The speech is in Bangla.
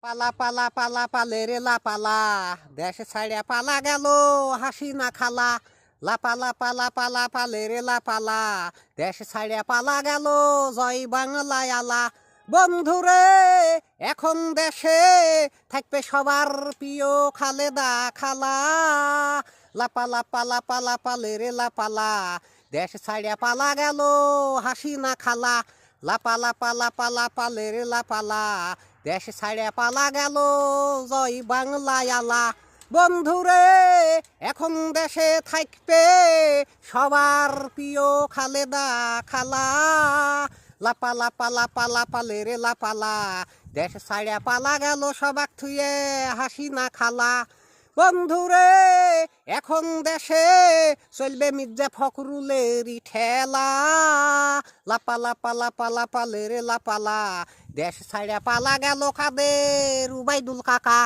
পালা পালা পালা পালে রে লাপালা, দেশ ছাড়িয়া পালা গেল হাসি না খালা। লাপালা পালা পালা পালে রে লাপালা, দেশ ছাড়িয়া পালা গেল জয় বাংলায় আলা। বন্ধুরে এখন দেশে থাকবে সবার প্রিয় খালেদা খালা। লাপালা পালা পালা পালে রে লাপালা, দেশ ছাড়িয়া পালা গেল হাসি না খালা। লাপালা পালা পালা পালে রে লাপালা, দেশ ছাড়িয়া পালা গেল জয় বাংলায় আলা। বন্ধুরে এখন দেশে থাকবে সবার প্রিয় খালেদা খালা। লাপালা পালা পালা পালে রে লাপালা, দেশ ছাড়িয়া পালা গেল সবাক থুয়ে হাসি না খালা। বন্ধুরে এখন দেশে চলবে মির্জা ফখরুলেরই ঠেলা। লাপালা পালা পালা পালে রে লাপালা, দেশ ছাড়িয়া পালা গেল কাদের উবাইদুল কাকা।